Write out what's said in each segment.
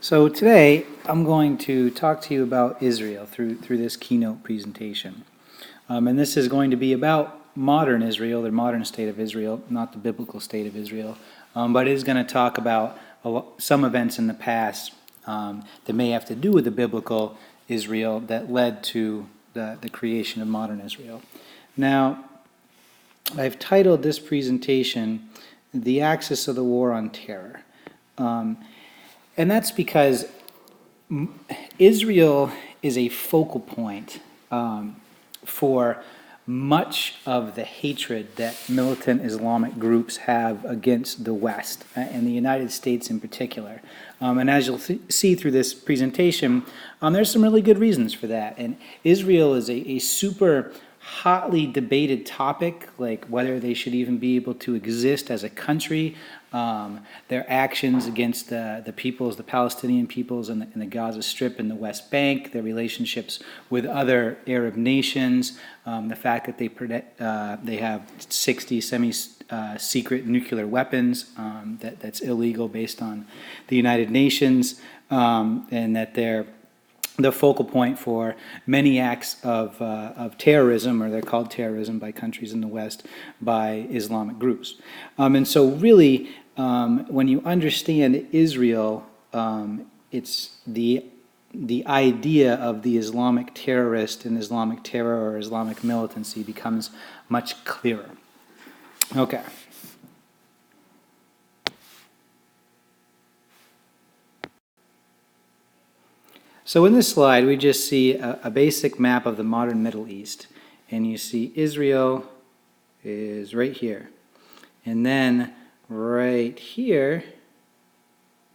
So today I'm going to talk to you about Israel through this keynote presentation. And this is going to be about modern Israel, the modern state of Israel, not the biblical state of Israel, but it is going to talk about some events in the past that may have to do with the biblical Israel that led to the creation of modern Israel. Now, I've titled this presentation, "The Axis of the War on Terror." And that's because Israel is a focal point for much of the hatred that militant Islamic groups have against the West, and the United States in particular. And as you'll see through this presentation, there's some really good reasons for that. And Israel is a super hotly debated topic, like whether they should even be able to exist as a country, their actions against the peoples, the Palestinian peoples in the Gaza Strip and the West Bank, their relationships with other Arab nations, the fact that they have 60 semi-secret nuclear weapons that's illegal based on the United Nations, and that they're the focal point for many acts of terrorism, or they're called terrorism by countries in the West, by Islamic groups. And so really, when you understand Israel, it's the idea of the Islamic terrorist and Islamic terror or Islamic militancy becomes much clearer. Okay. So in this slide, we just see a basic map of the modern Middle East. And you see Israel is right here. And then right here,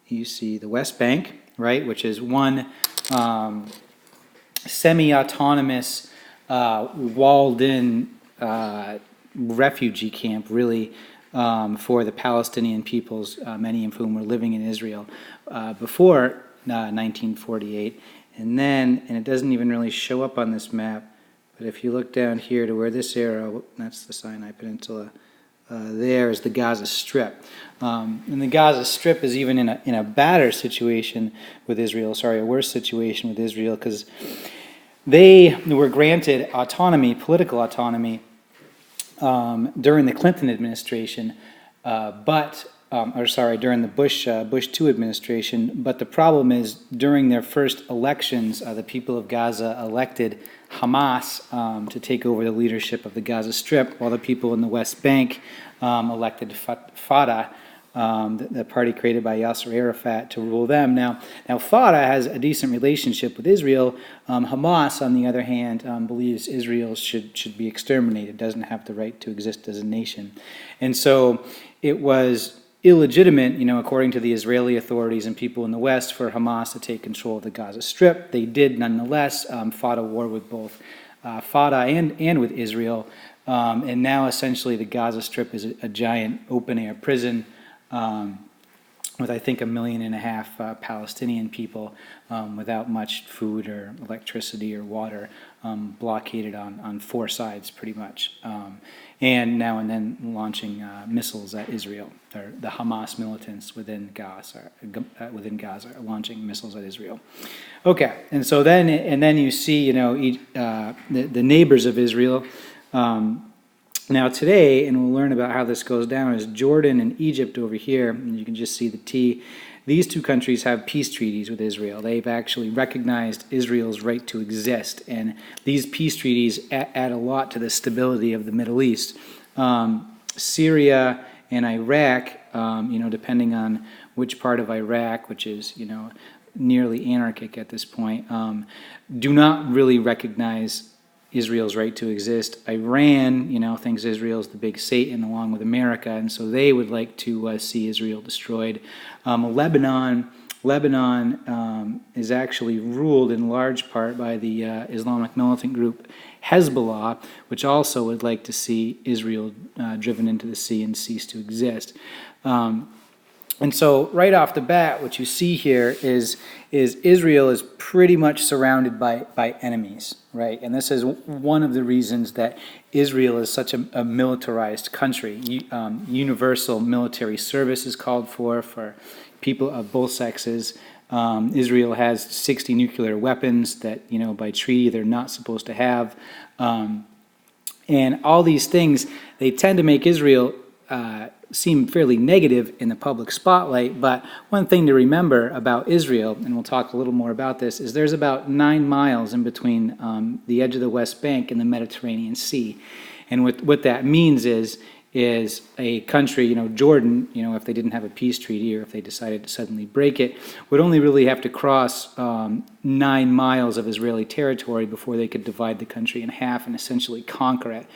you see the West Bank, right, which is one semi-autonomous, walled-in refugee camp, really, for the Palestinian peoples, many of whom were living in Israel before 1948, and it doesn't even really show up on this map, but if you look down here to where this arrow, that's the Sinai Peninsula, there is the Gaza Strip. And the Gaza Strip is even in a badder situation with Israel, a worse situation with Israel, because they were granted autonomy, political autonomy, during the Clinton administration, during the Bush II administration. But the problem is, during their first elections, the people of Gaza elected Hamas to take over the leadership of the Gaza Strip, while the people in the West Bank elected Fatah, the party created by Yasser Arafat, to rule them. Now Fatah has a decent relationship with Israel. Hamas, on the other hand, believes Israel should be exterminated, doesn't have the right to exist as a nation. And so it was illegitimate, according to the Israeli authorities and people in the West, for Hamas to take control of the Gaza Strip. They did nonetheless, fought a war with both Fatah and with Israel, and now essentially the Gaza Strip is a giant open-air prison with, I think, 1.5 million Palestinian people without much food or electricity or water, blockaded on four sides pretty much, and now and then launching missiles at Israel, or the Hamas militants within Gaza are launching missiles at Israel. Okay, and so then you see the neighbors of Israel. Now today, and we'll learn about how this goes down, is Jordan and Egypt over here, and you can just see the T. These two countries have peace treaties with Israel. They've actually recognized Israel's right to exist, and these peace treaties add a lot to the stability of the Middle East. Syria and Iraq, depending on which part of Iraq, which is, nearly anarchic at this point, do not really recognize Israel's right to exist. Iran, thinks Israel's the big Satan along with America, and so they would like to see Israel destroyed. Lebanon is actually ruled in large part by the Islamic militant group Hezbollah, which also would like to see Israel driven into the sea and cease to exist. And so right off the bat, what you see here is Israel is pretty much surrounded by enemies, right? And this is one of the reasons that Israel is such a militarized country. Universal military service is called for people of both sexes. Israel has 60 nuclear weapons that, by treaty they're not supposed to have. And all these things, they tend to make Israel seem fairly negative in the public spotlight. But one thing to remember about Israel, and we'll talk a little more about this, is there's about 9 miles in between the edge of the West Bank and the Mediterranean Sea. And what that means is a country, Jordan, if they didn't have a peace treaty or if they decided to suddenly break it, would only really have to cross 9 miles of Israeli territory before they could divide the country in half and essentially conquer it.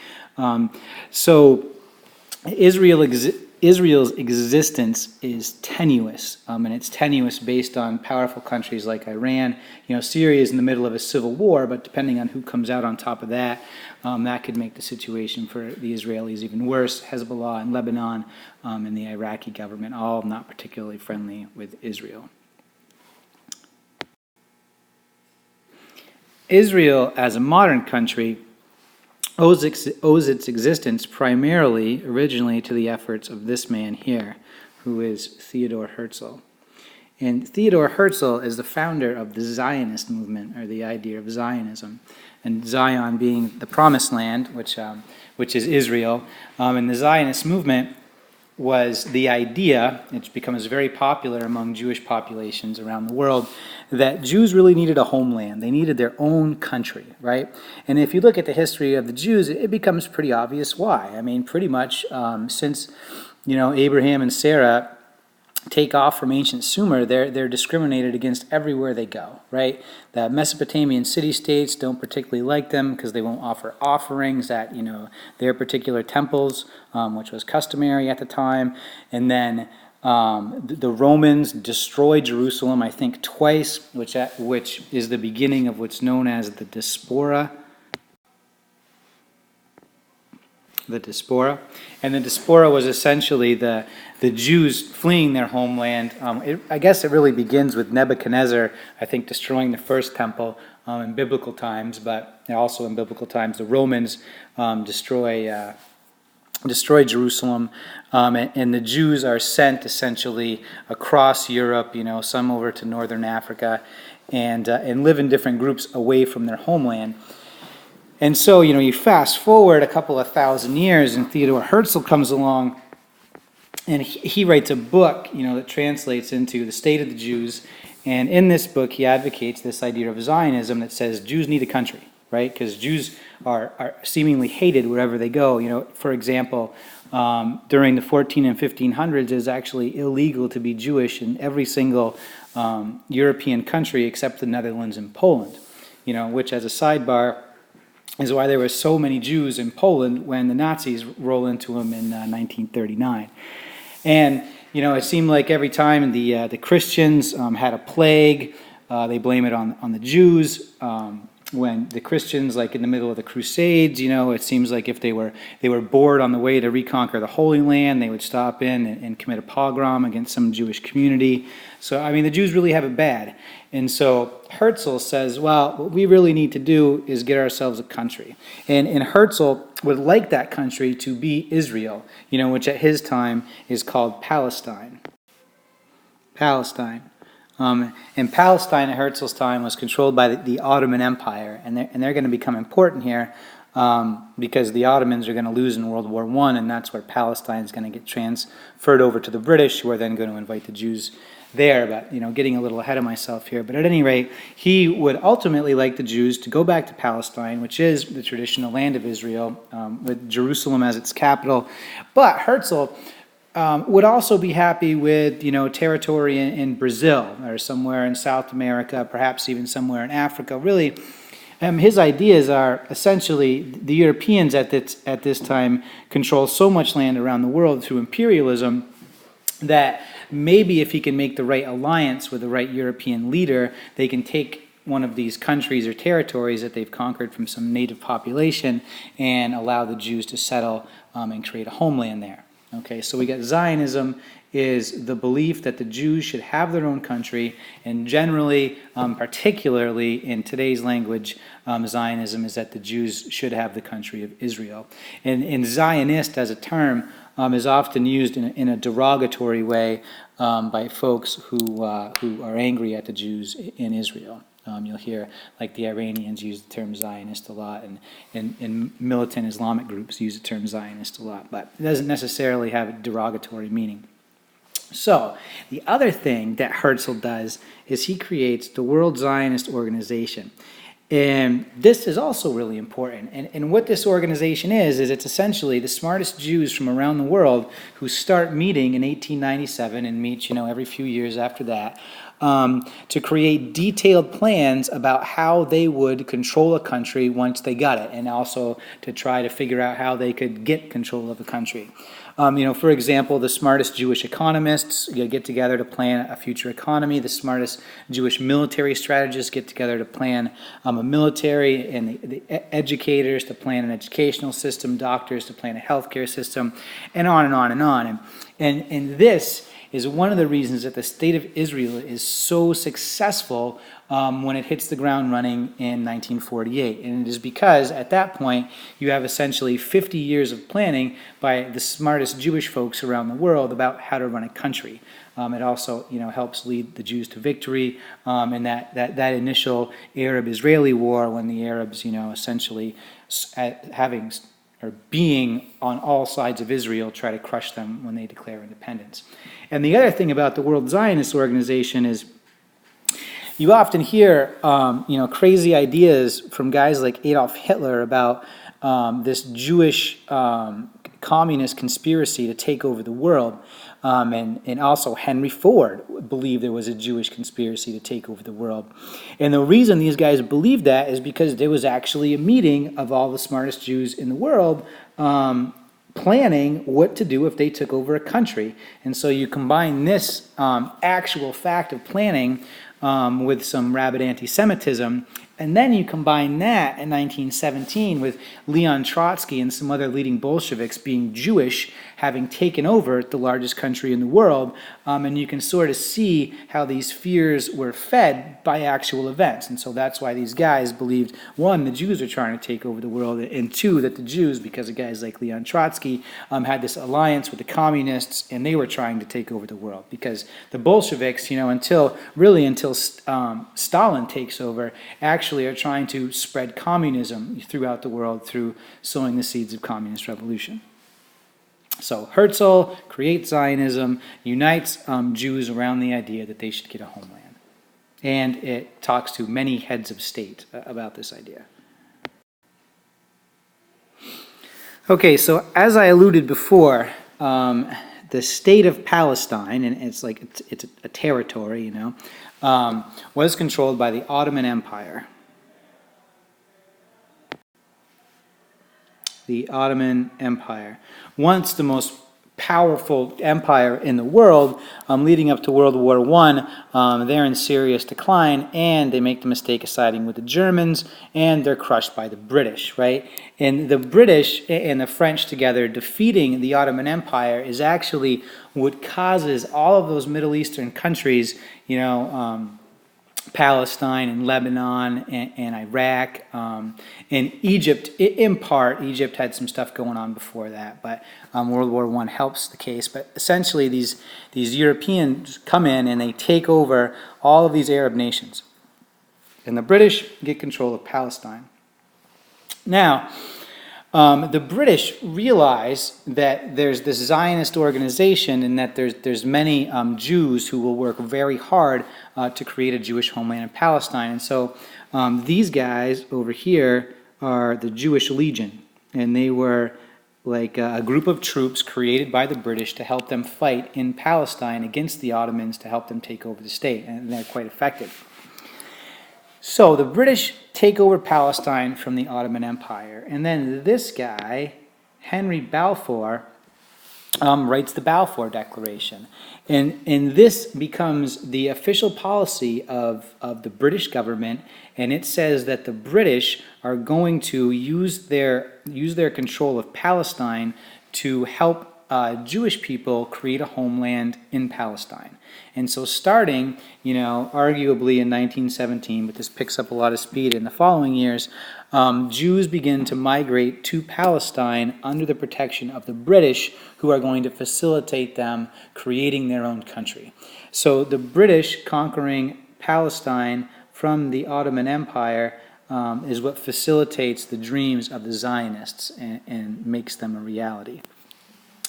So Israel's existence is tenuous, and it's tenuous based on powerful countries like Iran. Syria is in the middle of a civil war, but depending on who comes out on top of that, that could make the situation for the Israelis even worse. Hezbollah and Lebanon and the Iraqi government, all not particularly friendly with Israel. Israel, as a modern country, owes its existence primarily, originally, to the efforts of this man here, who is Theodor Herzl. And Theodor Herzl is the founder of the Zionist movement, or the idea of Zionism, and Zion being the Promised Land, which is Israel. And the Zionist movement was the idea, which becomes very popular among Jewish populations around the world, that Jews really needed a homeland. They needed their own country, right? And if you look at the history of the Jews, it becomes pretty obvious why. I mean, pretty much since, Abraham and Sarah take off from ancient Sumer, they're discriminated against everywhere they go, right? The Mesopotamian city-states don't particularly like them because they won't offer offerings at, their particular temples, which was customary at the time. And then the Romans destroyed Jerusalem, I think, twice, which is the beginning of what's known as the Diaspora. The Diaspora. And the Diaspora was essentially the Jews fleeing their homeland. I guess it really begins with Nebuchadnezzar, I think, destroying the first temple in biblical times, but also in biblical times the Romans destroy Jerusalem, and the Jews are sent essentially across Europe, some over to northern Africa, and live in different groups away from their homeland. And so, you fast forward a couple of thousand years, and Theodor Herzl comes along, and he writes a book, that translates into the state of the Jews. And in this book, he advocates this idea of Zionism that says Jews need a country, right? Because Jews are seemingly hated wherever they go. For example, during the 14 and 1500s, it was actually illegal to be Jewish in every single European country except the Netherlands and Poland, which, as a sidebar, is why there were so many Jews in Poland when the Nazis roll into them in 1939. And, it seemed like every time the Christians had a plague, they blame it on the Jews. When the Christians, like in the middle of the Crusades, it seems like if they were bored on the way to reconquer the Holy Land, they would stop in and commit a pogrom against some Jewish community. So, the Jews really have it bad. And so Herzl says, well, what we really need to do is get ourselves a country. And Herzl would like that country to be Israel, which at his time is called Palestine. Palestine. And Palestine at Herzl's time was controlled by the Ottoman Empire, and they're going to become important here because the Ottomans are going to lose in World War I, and that's where Palestine is going to get transferred over to the British, who are then going to invite the Jews there. But, getting a little ahead of myself here. But at any rate, he would ultimately like the Jews to go back to Palestine, which is the traditional land of Israel, with Jerusalem as its capital. But Herzl would also be happy with, territory in Brazil or somewhere in South America, perhaps even somewhere in Africa. Really, his ideas are essentially the Europeans at this time control so much land around the world through imperialism that maybe if he can make the right alliance with the right European leader, they can take one of these countries or territories that they've conquered from some native population and allow the Jews to settle and create a homeland there. Okay, so we got Zionism is the belief that the Jews should have their own country, and generally, particularly in today's language, Zionism is that the Jews should have the country of Israel. And Zionist as a term is often used in a derogatory way by folks who are angry at the Jews in Israel. You'll hear, like, the Iranians use the term Zionist a lot, and militant Islamic groups use the term Zionist a lot, but it doesn't necessarily have a derogatory meaning. So, the other thing that Herzl does is he creates the World Zionist Organization. And this is also really important. And what this organization is it's essentially the smartest Jews from around the world who start meeting in 1897 and meet, every few years after that, to create detailed plans about how they would control a country once they got it, and also to try to figure out how they could get control of the country. For example, the smartest Jewish economists get together to plan a future economy. The smartest Jewish military strategists get together to plan a military, and the educators to plan an educational system, doctors to plan a healthcare system, and on and on and on. And this is one of the reasons that the state of Israel is so successful when it hits the ground running in 1948. And it is because at that point you have essentially 50 years of planning by the smartest Jewish folks around the world about how to run a country. It also, helps lead the Jews to victory in that initial Arab-Israeli War, when the Arabs, essentially being on all sides of Israel, try to crush them when they declare independence. And the other thing about the World Zionist Organization is you often hear, crazy ideas from guys like Adolf Hitler about this Jewish communist conspiracy to take over the world. And also Henry Ford believed there was a Jewish conspiracy to take over the world. And the reason these guys believed that is because there was actually a meeting of all the smartest Jews in the world planning what to do if they took over a country. And so you combine this actual fact of planning with some rabid anti-Semitism, and then you combine that in 1917 with Leon Trotsky and some other leading Bolsheviks being Jewish, having taken over the largest country in the world, and you can sort of see how these fears were fed by actual events. And so that's why these guys believed, one, the Jews are trying to take over the world, and two, that the Jews, because of guys like Leon Trotsky, had this alliance with the communists, and they were trying to take over the world. Because the Bolsheviks, until Stalin takes over, actually are trying to spread communism throughout the world through sowing the seeds of communist revolution. So Herzl creates Zionism, unites Jews around the idea that they should get a homeland. And it talks to many heads of state about this idea. Okay, so as I alluded before, the state of Palestine, and it's a territory, was controlled by the Ottoman Empire. The Ottoman Empire, once the most powerful empire in the world, leading up to World War I, they're in serious decline, and they make the mistake of siding with the Germans, and they're crushed by the British, right? And the British and the French together defeating the Ottoman Empire is actually what causes all of those Middle Eastern countries, Palestine and Lebanon and Iraq and Egypt. In part, Egypt had some stuff going on before that, but World War I helps the case. But essentially, these Europeans come in and they take over all of these Arab nations, and the British get control of Palestine. Now, the British realize that there's this Zionist organization and that there's many Jews who will work very hard to create a Jewish homeland in Palestine. And so these guys over here are the Jewish Legion, and they were like a group of troops created by the British to help them fight in Palestine against the Ottomans to help them take over the state, and they're quite effective. So the British take over Palestine from the Ottoman Empire, and then this guy, Henry Balfour, writes the Balfour Declaration. And this becomes the official policy of the British government, and it says that the British are going to use their control of Palestine to help Jewish people create a homeland in Palestine. And so starting, arguably in 1917, but this picks up a lot of speed in the following years, Jews begin to migrate to Palestine under the protection of the British, who are going to facilitate them creating their own country. So the British conquering Palestine from the Ottoman Empire is what facilitates the dreams of the Zionists and makes them a reality.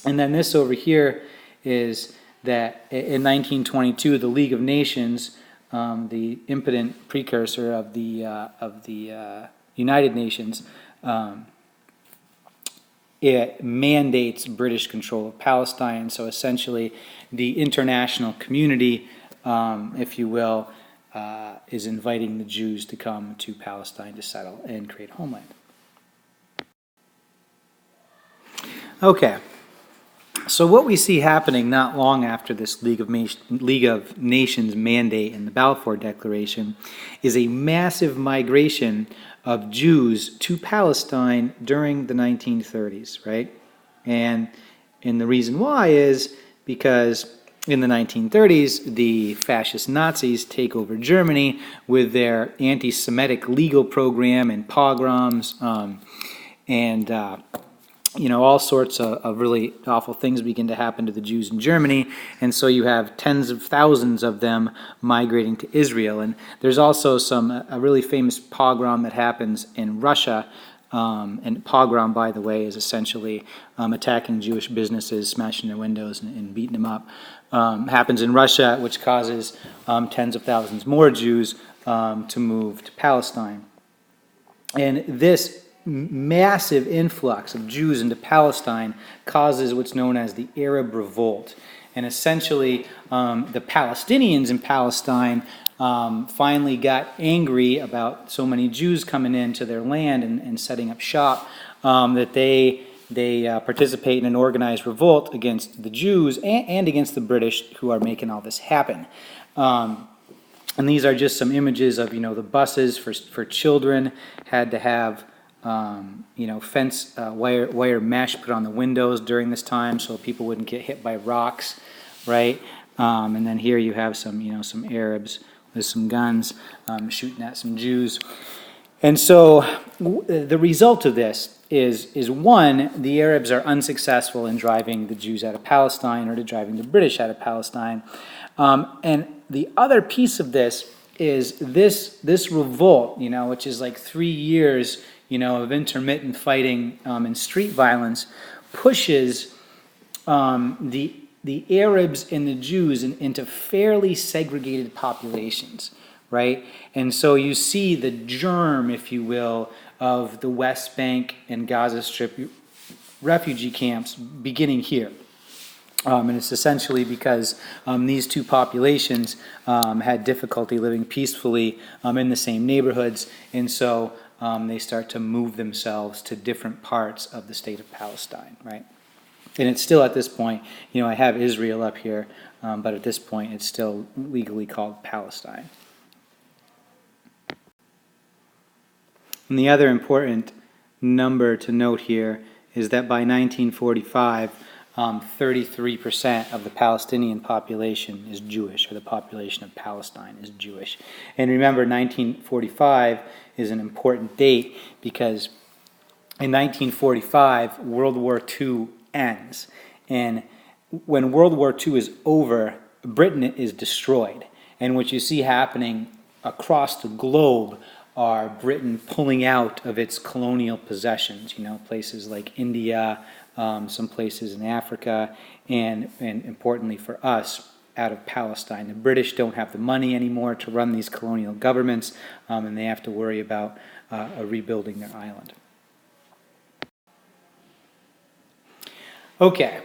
And then this over here is that in 1922, the League of Nations, the impotent precursor of the United Nations, it mandates British control of Palestine. So essentially, the international community, if you will, is inviting the Jews to come to Palestine to settle and create a homeland. Okay. So what we see happening not long after this League of Nations mandate in the Balfour Declaration is a massive migration of Jews to Palestine during the 1930s, right? And the reason why is because in the 1930s, the fascist Nazis take over Germany with their anti-Semitic legal program and pogroms all sorts of really awful things begin to happen to the Jews in Germany, and so you have tens of thousands of them migrating to Israel. And there's also a really famous pogrom that happens in Russia, and pogrom, by the way, is essentially attacking Jewish businesses, smashing their windows and beating them up. Happens in Russia, which causes tens of thousands more Jews to move to Palestine. And this massive influx of Jews into Palestine causes what's known as the Arab Revolt. And essentially, the Palestinians in Palestine finally got angry about so many Jews coming into their land and setting up shop that they participate in an organized revolt against the Jews and against the British, who are making all this happen. And these are just some images of, the buses for children had to have fence wire mesh put on the windows during this time so people wouldn't get hit by rocks, right? And then here you have some Arabs with some guns shooting at some Jews. And so the result of this is one, the Arabs are unsuccessful in driving the Jews out of Palestine or to driving the British out of Palestine. And the other piece of this is this revolt, which is like 3 years of intermittent fighting and street violence, pushes the Arabs and the Jews into fairly segregated populations, right? And so you see the germ, if you will, of the West Bank and Gaza Strip refugee camps beginning here. And it's essentially because these two populations had difficulty living peacefully in the same neighborhoods, and so they start to move themselves to different parts of the state of Palestine, right? And it's still at this point, I have Israel up here, but at this point it's still legally called Palestine. And the other important number to note here is that by 1945, 33% of the Palestinian population is Jewish, or the population of Palestine is Jewish. And remember, 1945 is an important date because in 1945, World War II ends. And when World War II is over, Britain is destroyed. And what you see happening across the globe are Britain pulling out of its colonial possessions, places like India, some places in Africa, and importantly for us, out of Palestine. The British don't have the money anymore to run these colonial governments, and they have to worry about rebuilding their island. Okay,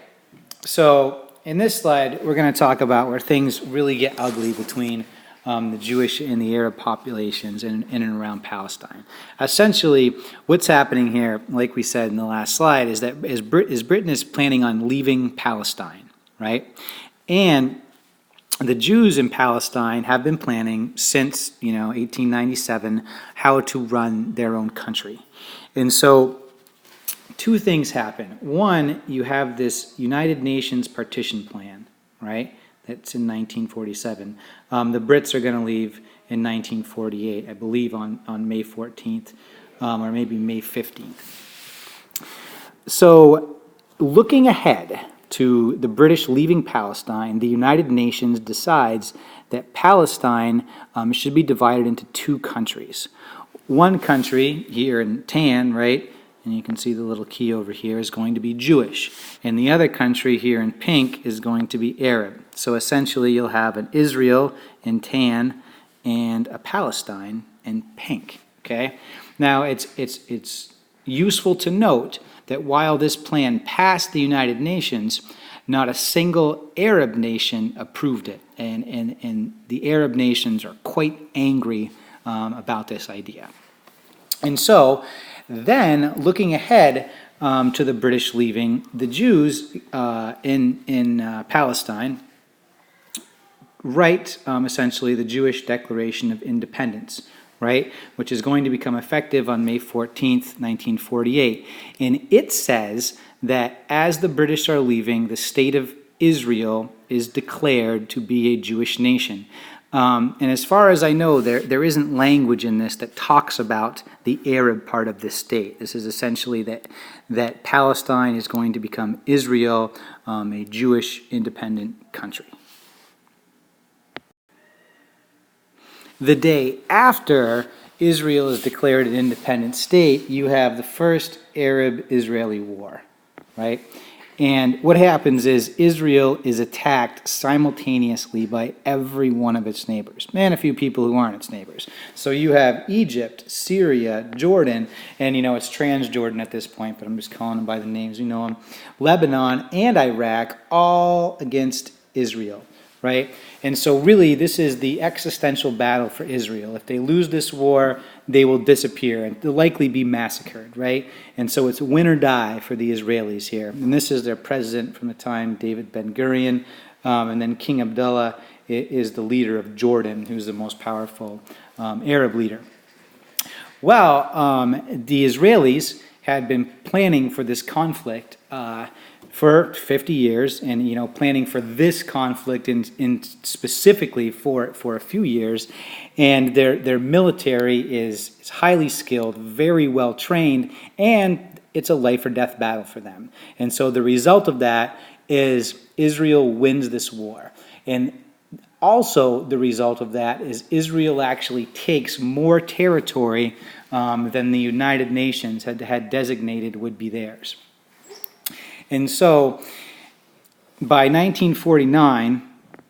so in this slide, we're going to talk about where things really get ugly between the Jewish and the Arab populations in and around Palestine. Essentially, what's happening here, like we said in the last slide, is that Britain is planning on leaving Palestine, right? And the Jews in Palestine have been planning since 1897 how to run their own country. And so two things happen. One, you have this United Nations Partition Plan, right? That's in 1947. The Brits are going to leave in 1948, I believe on May 14th, or maybe May 15th. So looking ahead to the British leaving Palestine, the United Nations decides that Palestine should be divided into two countries. One country here in tan, right, and you can see the little key over here, is going to be Jewish. And the other country here in pink is going to be Arab. So essentially you'll have an Israel in tan and a Palestine in pink, okay? Now it's useful to note that while this plan passed the United Nations, not a single Arab nation approved it. And the Arab nations are quite angry about this idea. And so then, looking ahead to the British leaving, the Jews in Palestine write essentially the Jewish Declaration of Independence, right, which is going to become effective on May 14th, 1948. And it says that as the British are leaving, the state of Israel is declared to be a Jewish nation. And as far as I know, there isn't language in this that talks about the Arab part of this state. This is essentially that Palestine is going to become Israel, a Jewish independent country. The day after Israel is declared an independent state, you have the first Arab-Israeli War, right? And what happens is Israel is attacked simultaneously by every one of its neighbors, and a few people who aren't its neighbors. So you have Egypt, Syria, Jordan, and it's Transjordan at this point, but I'm just calling them by the names, them, Lebanon and Iraq, all against Israel, right? And so really this is the existential battle for Israel. If they lose this war, they will disappear and they'll likely be massacred, right? And so it's win or die for the Israelis here. And this is their president from the time, David Ben-Gurion, and then King Abdullah is the leader of Jordan, who's the most powerful Arab leader. Well, the Israelis had been planning for this conflict for 50 years, and planning for this conflict in specifically for a few years, and their military is highly skilled, very well trained, and it's a life or death battle for them. And so the result of that is Israel wins this war, and also the result of that is Israel actually takes more territory than the United Nations had designated would be theirs. And so, by 1949,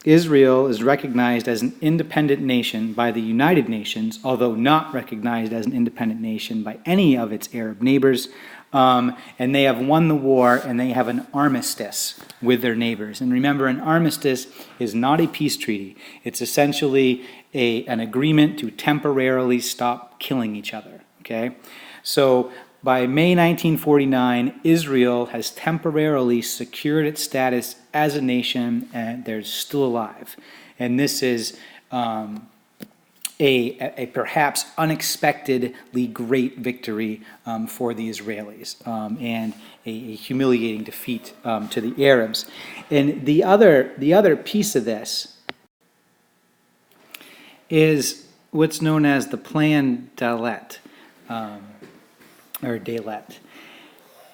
Israel is recognized as an independent nation by the United Nations, although not recognized as an independent nation by any of its Arab neighbors. And they have won the war, and they have an armistice with their neighbors. And remember, an armistice is not a peace treaty. It's essentially an agreement to temporarily stop killing each other. Okay? So, by May 1949, Israel has temporarily secured its status as a nation, and they're still alive. And this is a perhaps unexpectedly great victory for the Israelis, and a humiliating defeat to the Arabs. And the other piece of this is what's known as the Plan Dalet. Or Dalet.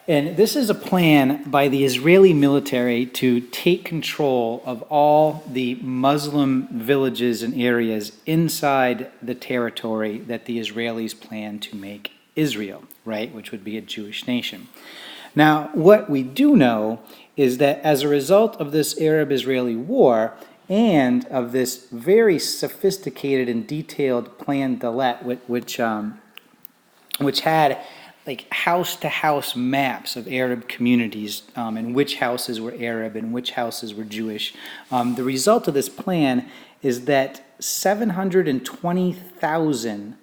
And this is a plan by the Israeli military to take control of all the Muslim villages and areas inside the territory that the Israelis plan to make Israel, right, which would be a Jewish nation. Now, what we do know is that as a result of this Arab-Israeli war and of this very sophisticated and detailed Plan Dalet, which had like house-to-house maps of Arab communities and which houses were Arab and which houses were Jewish. The result of this plan is that 720,000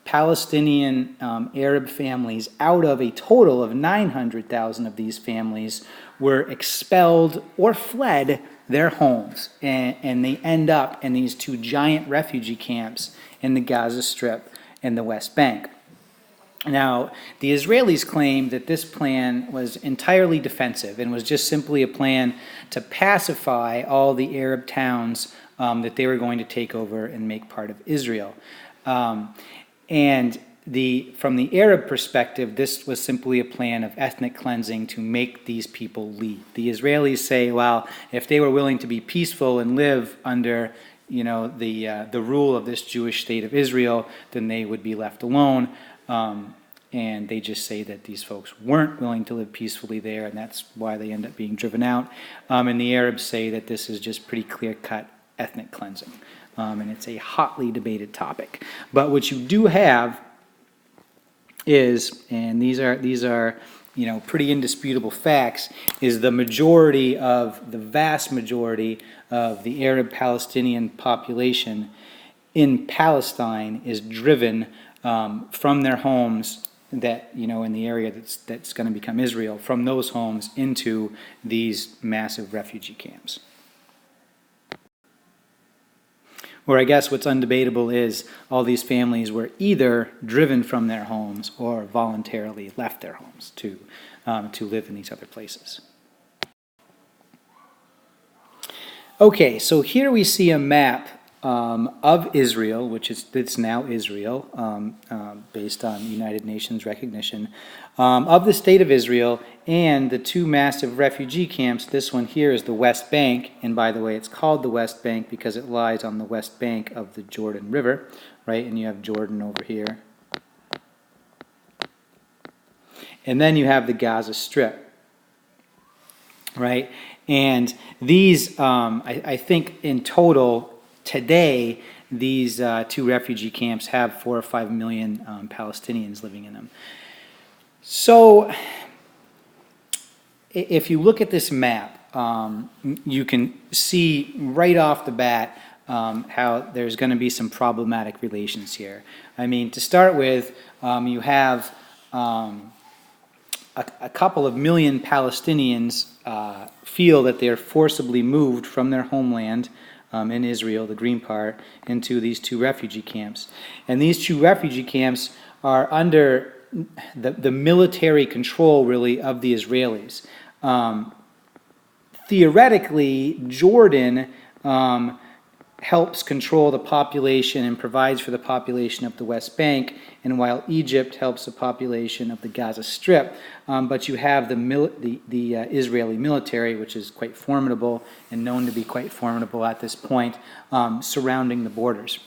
Palestinian Arab families out of a total of 900,000 of these families were expelled or fled their homes, and they end up in these two giant refugee camps in the Gaza Strip and the West Bank. Now, the Israelis claim that this plan was entirely defensive and was just simply a plan to pacify all the Arab towns that they were going to take over and make part of Israel. And from the Arab perspective, this was simply a plan of ethnic cleansing to make these people leave. The Israelis say, well, if they were willing to be peaceful and live under the rule of this Jewish state of Israel, then they would be left alone. And they just say that these folks weren't willing to live peacefully there, and that's why they end up being driven out. And the Arabs say that this is just pretty clear-cut ethnic cleansing. And it's a hotly debated topic. But what you do have is, and these are pretty indisputable facts, is the vast majority of the Arab Palestinian population in Palestine is driven from their homes that, in the area that's going to become Israel, from those homes into these massive refugee camps. Or I guess what's undebatable is all these families were either driven from their homes or voluntarily left their homes to live in these other places. Okay, so here we see a map of Israel, it's now Israel, based on United Nations recognition, of the state of Israel and the two massive refugee camps. This one here is the West Bank, and by the way, it's called the West Bank because it lies on the west bank of the Jordan River, right? And you have Jordan over here. And then you have the Gaza Strip, right? And these, I think in total, today, these two refugee camps have 4 or 5 million Palestinians living in them. So, if you look at this map, you can see right off the bat how there's going to be some problematic relations here. I mean, to start with, you have a couple of million Palestinians feel that they're forcibly moved from their homeland in Israel, the green part, into these two refugee camps. And these two refugee camps are under the military control, really, of the Israelis. Theoretically, Jordan helps control the population and provides for the population of the West Bank, and while Egypt helps the population of the Gaza Strip, but you have the Israeli military, which is quite formidable and known to be quite formidable at this point, surrounding the borders.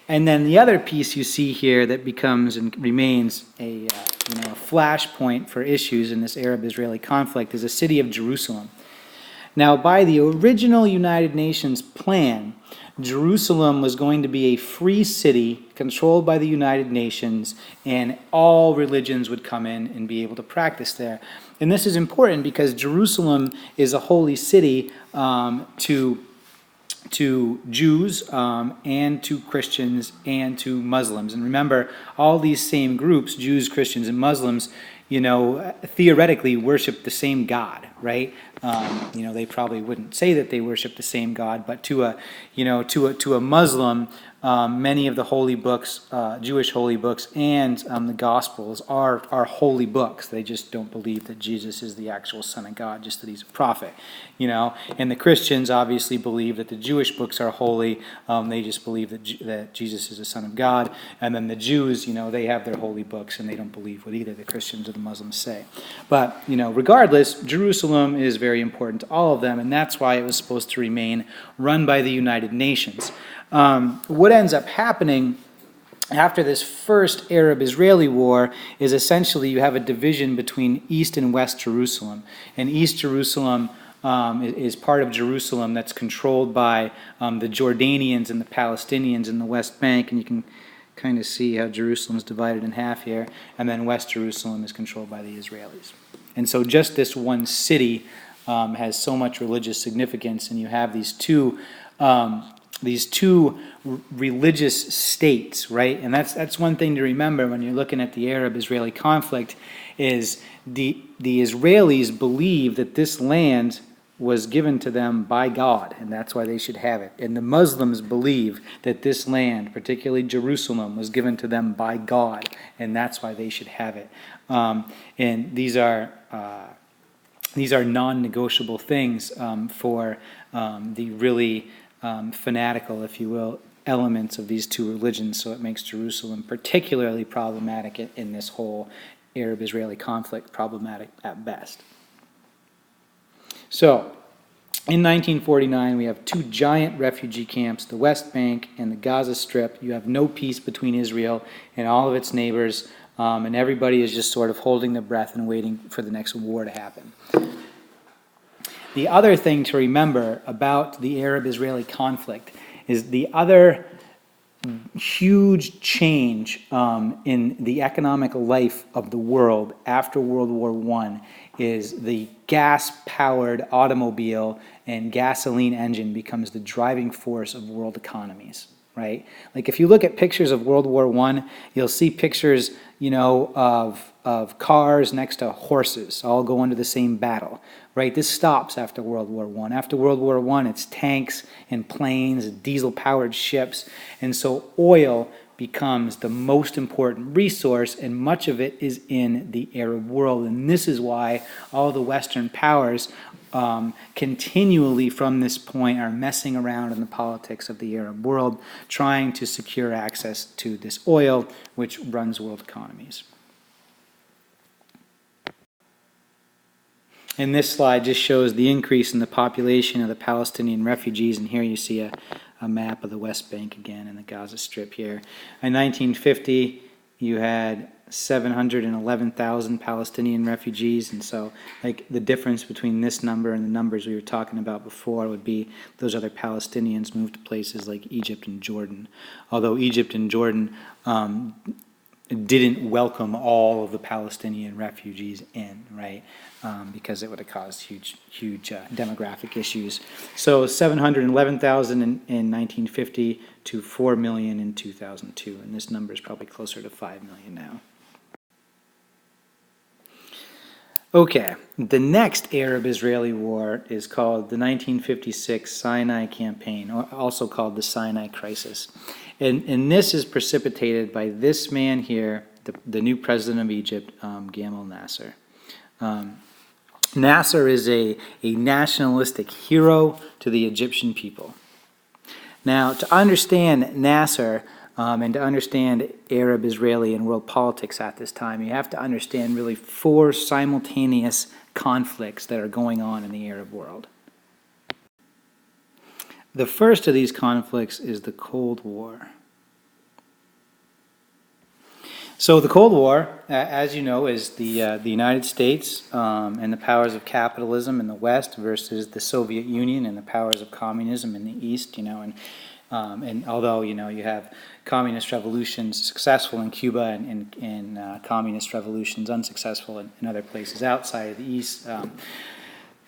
And then the other piece you see here that becomes and remains a flashpoint for issues in this Arab-Israeli conflict is the city of Jerusalem. Now, by the original United Nations plan, Jerusalem was going to be a free city controlled by the United Nations, and all religions would come in and be able to practice there. And this is important because Jerusalem is a holy city to Jews and to Christians and to Muslims. And remember, all these same groups, Jews, Christians, and Muslims, theoretically worship the same God, right? They probably wouldn't say that they worship the same God, but to a Muslim, many of the holy books, Jewish holy books, and the Gospels are holy books. They just don't believe that Jesus is the actual Son of God, just that he's a prophet. And the Christians obviously believe that the Jewish books are holy. They just believe that Jesus is the Son of God. And then the Jews, they have their holy books, and they don't believe what either the Christians or the Muslims say. But regardless, Jerusalem is very important to all of them, and that's why it was supposed to remain run by the United Nations. What ends up happening after this first Arab-Israeli war is essentially you have a division between East and West Jerusalem. And East Jerusalem is part of Jerusalem that's controlled by the Jordanians and the Palestinians in the West Bank, and you can kind of see how Jerusalem is divided in half here, and then West Jerusalem is controlled by the Israelis. And so just this one city has so much religious significance, and you have these two religious states, right? And that's one thing to remember when you're looking at the Arab-Israeli conflict is the Israelis believe that this land was given to them by God, and that's why they should have it. And the Muslims believe that this land, particularly Jerusalem, was given to them by God, and that's why they should have it. And these are non-negotiable things for the really fanatical, if you will, elements of these two religions. So it makes Jerusalem particularly problematic in this whole Arab-Israeli conflict, problematic at best. So, in 1949, we have two giant refugee camps, the West Bank and the Gaza Strip. You have no peace between Israel and all of its neighbors, and everybody is just sort of holding their breath and waiting for the next war to happen. The other thing to remember about the Arab-Israeli conflict is the other huge change in the economic life of the world after World War I is the gas-powered automobile and gasoline engine becomes the driving force of world economies, right? Like if you look at pictures of World War I, you'll see pictures, of cars next to horses all going to the same battle, right? This stops after World War I. After World War I, it's tanks and planes, diesel-powered ships, and so oil becomes the most important resource, and much of it is in the Arab world. And this is why all the Western powers continually from this point are messing around in the politics of the Arab world, trying to secure access to this oil, which runs world economies. And this slide just shows the increase in the population of the Palestinian refugees, and here you see a map of the West Bank again and the Gaza Strip here. In 1950, you had 711,000 Palestinian refugees, and so like the difference between this number and the numbers we were talking about before would be those other Palestinians moved to places like Egypt and Jordan. Although Egypt and Jordan didn't welcome all of the Palestinian refugees in, right? Because it would have caused huge demographic issues. So 711,000 in 1950 to 4 million in 2002, and this number is probably closer to 5 million now. Okay, the next Arab-Israeli war is called the 1956 Sinai Campaign, or also called the Sinai Crisis. And this is precipitated by this man here, the new president of Egypt, Gamal Nasser. Nasser is a nationalistic hero to the Egyptian people. Now, to understand Nasser and to understand Arab, Israeli, and world politics at this time, you have to understand really 4 simultaneous conflicts that are going on in the Arab world. The first of these conflicts is the Cold War. So the Cold War, as you know, is the United States and the powers of capitalism in the West versus the Soviet Union and the powers of communism in the East. And although you have communist revolutions successful in Cuba and communist revolutions unsuccessful in other places outside of the East.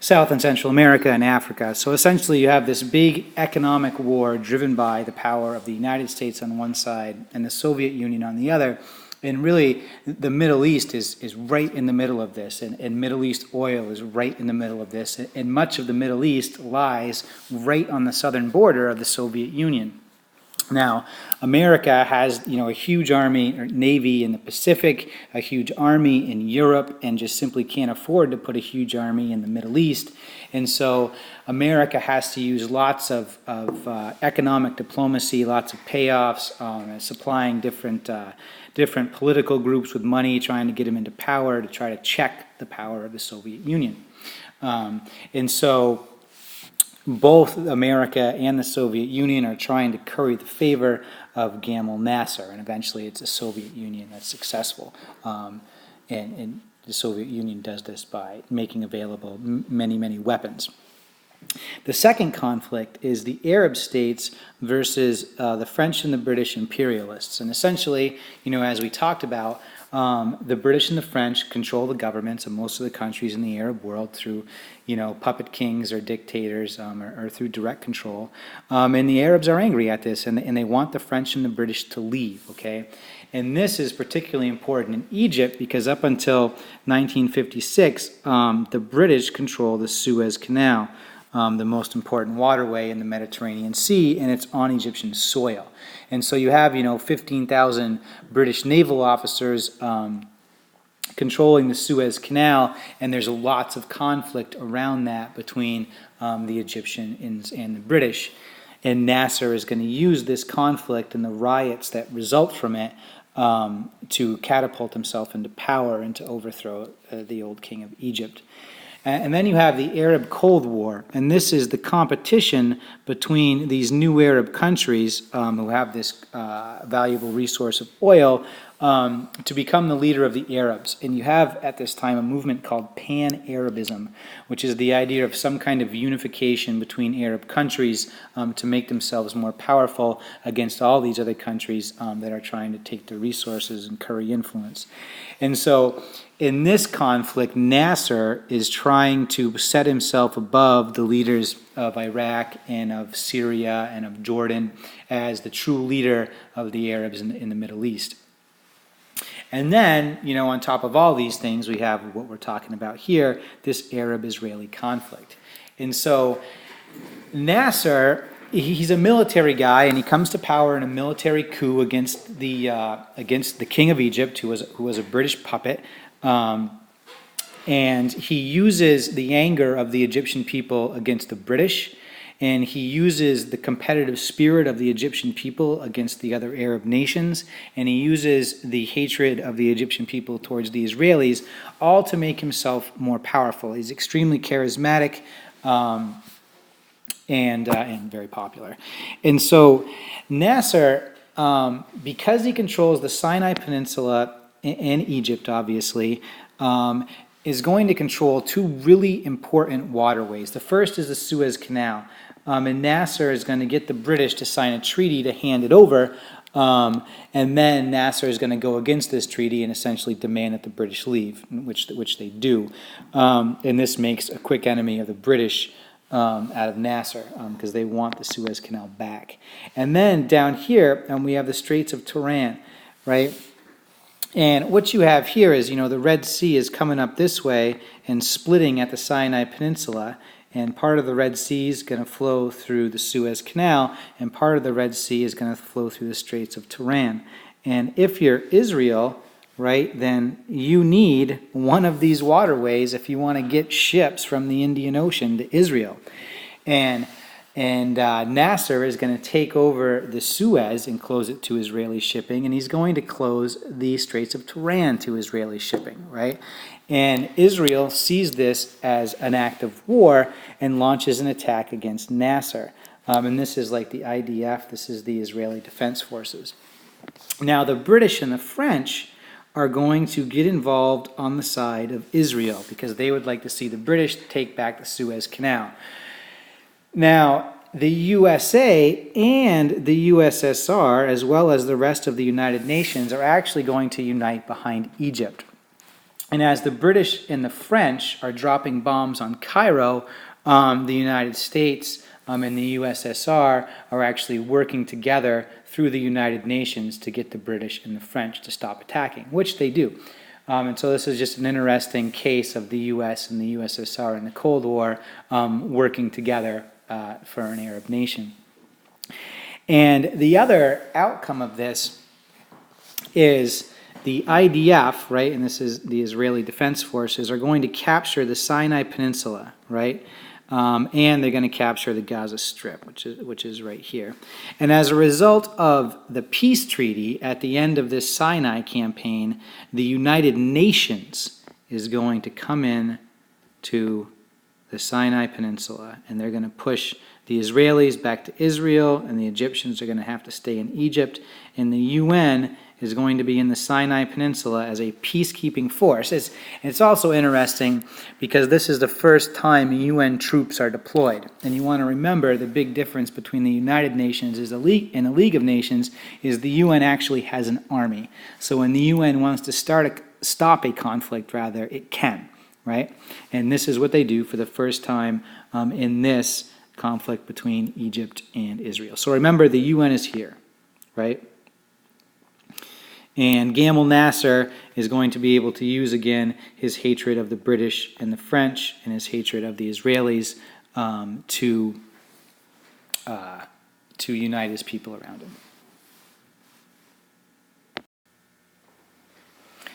South and Central America and Africa. So essentially you have this big economic war driven by the power of the United States on one side and the Soviet Union on the other. And really, the Middle East is right in the middle of this, and Middle East oil is right in the middle of this, and much of the Middle East lies right on the southern border of the Soviet Union. Now, America has, a huge army or navy in the Pacific, a huge army in Europe, and just simply can't afford to put a huge army in the Middle East. And so America has to use lots of economic diplomacy, lots of payoffs, supplying different political groups with money, trying to get them into power to try to check the power of the Soviet Union. And so both America and the Soviet Union are trying to curry the favor of Gamal Nasser, and eventually it's the Soviet Union that's successful. And the Soviet Union does this by making available many weapons. The second conflict is the Arab states versus the French and the British imperialists. And essentially, as we talked about, The British and the French control the governments of most of the countries in the Arab world through, puppet kings or dictators, or through direct control. And the Arabs are angry at this, and they want the French and the British to leave, okay? And this is particularly important in Egypt because up until 1956, the British control the Suez Canal, the most important waterway in the Mediterranean Sea, and it's on Egyptian soil. And so you have, 15,000 British naval officers controlling the Suez Canal, and there's lots of conflict around that between the Egyptians and the British. And Nasser is going to use this conflict and the riots that result from it to catapult himself into power and to overthrow the old king of Egypt. And then you have the Arab Cold War, and this is the competition between these new Arab countries who have this valuable resource of oil to become the leader of the Arabs. And you have at this time a movement called Pan-Arabism, which is the idea of some kind of unification between Arab countries to make themselves more powerful against all these other countries that are trying to take their resources and curry influence. And so in this conflict, Nasser is trying to set himself above the leaders of Iraq and of Syria and of Jordan as the true leader of the Arabs in the Middle East. And then, on top of all these things, we have what we're talking about here, this Arab-Israeli conflict. And so Nasser, he's a military guy, and he comes to power in a military coup against the king of Egypt, who was a British puppet. And he uses the anger of the Egyptian people against the British, and he uses the competitive spirit of the Egyptian people against the other Arab nations, and he uses the hatred of the Egyptian people towards the Israelis, all to make himself more powerful. He's extremely charismatic and very popular. And so Nasser, because he controls the Sinai Peninsula and Egypt, obviously, is going to control two really important waterways. The first is the Suez Canal. And Nasser is going to get the British to sign a treaty to hand it over, and then Nasser is going to go against this treaty and essentially demand that the British leave, which they do. And this makes a quick enemy of the British out of Nasser because they want the Suez Canal back. And then down here, we have the Straits of Tiran, right? And what you have here is, the Red Sea is coming up this way and splitting at the Sinai Peninsula. And part of the Red Sea is going to flow through the Suez Canal, and part of the Red Sea is going to flow through the Straits of Tiran. And if you're Israel, right, then you need one of these waterways if you want to get ships from the Indian Ocean to Israel. And Nasser is going to take over the Suez and close it to Israeli shipping, and he's going to close the Straits of Tiran to Israeli shipping, right? And Israel sees this as an act of war and launches an attack against Nasser. And this is like the IDF, this is the Israeli Defense Forces. Now, the British and the French are going to get involved on the side of Israel because they would like to see the British take back the Suez Canal. Now, the USA and the USSR, as well as the rest of the United Nations, are actually going to unite behind Egypt. And as the British and the French are dropping bombs on Cairo, the United States and the USSR are actually working together through the United Nations to get the British and the French to stop attacking, which they do. And so this is just an interesting case of the US and the USSR in the Cold War working together for an Arab nation. And the other outcome of this is the IDF, right, and this is the Israeli Defense Forces, are going to capture the Sinai Peninsula, right, and they're going to capture the Gaza Strip, which is right here. And as a result of the peace treaty at the end of this Sinai campaign, the United Nations is going to come in to the Sinai Peninsula, and they're going to push the Israelis back to Israel, and the Egyptians are going to have to stay in Egypt, and the UN is going to be in the Sinai Peninsula as a peacekeeping force. It's also interesting because this is the first time UN troops are deployed. And you want to remember the big difference between the United Nations and the League of Nations is the UN actually has an army. So when the UN wants to stop a conflict, rather, it can, right? And this is what they do for the first time in this conflict between Egypt and Israel. So remember, the UN is here, right? And Gamal Nasser is going to be able to use again his hatred of the British and the French and his hatred of the Israelis to unite his people around him.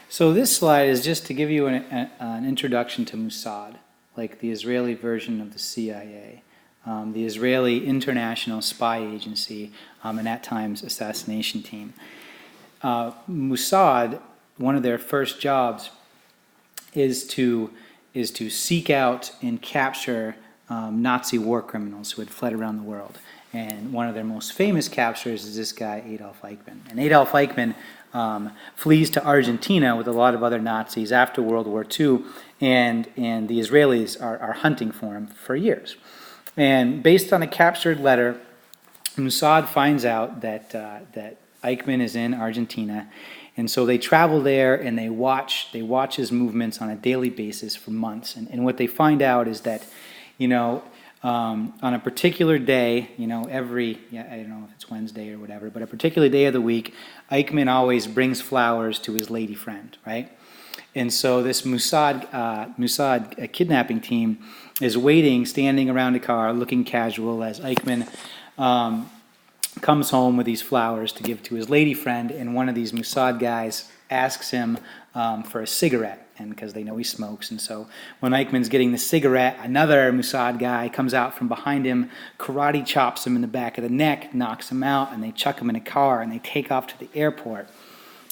So this slide is just to give you an introduction to Mossad, like the Israeli version of the CIA, the Israeli international spy agency, and at times assassination team. Mossad, one of their first jobs is to seek out and capture Nazi war criminals who had fled around the world. And one of their most famous captures is this guy, Adolf Eichmann. And Adolf Eichmann flees to Argentina with a lot of other Nazis after World War II, and the Israelis are hunting for him for years. And based on a captured letter, Mossad finds out that Eichmann is in Argentina, and so they travel there and they watch his movements on a daily basis for months. And what they find out is that, on a particular day, I don't know if it's Wednesday or whatever, but a particular day of the week, Eichmann always brings flowers to his lady friend, right? And so this Mossad kidnapping team is waiting, standing around a car, looking casual, as Eichmann comes home with these flowers to give to his lady friend, and one of these Mossad guys asks him for a cigarette, and because they know he smokes. And so when Eichmann's getting the cigarette, another Mossad guy comes out from behind him, karate chops him in the back of the neck, knocks him out, and they chuck him in a car, and they take off to the airport.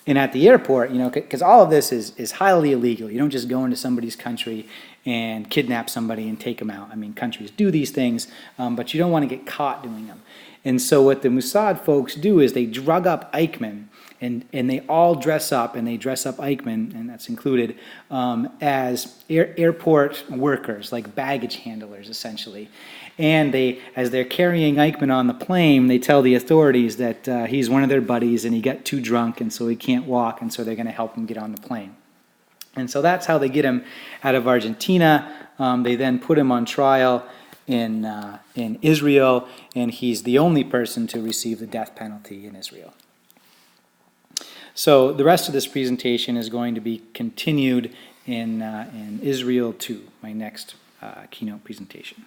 And at the airport, because all of this is highly illegal. You don't just go into somebody's country and kidnap somebody and take them out. I mean, countries do these things, but you don't want to get caught doing them. And so what the Mossad folks do is they drug up Eichmann, and they all dress up, and they dress up Eichmann, and that's included, as airport workers, like baggage handlers, essentially. And as they're carrying Eichmann on the plane, they tell the authorities that he's one of their buddies, and he got too drunk, and so he can't walk, and so they're going to help him get on the plane. And so that's how they get him out of Argentina. They then put him on trial in Israel, and he's the only person to receive the death penalty in Israel. So the rest of this presentation is going to be continued in Israel 2, my next keynote presentation.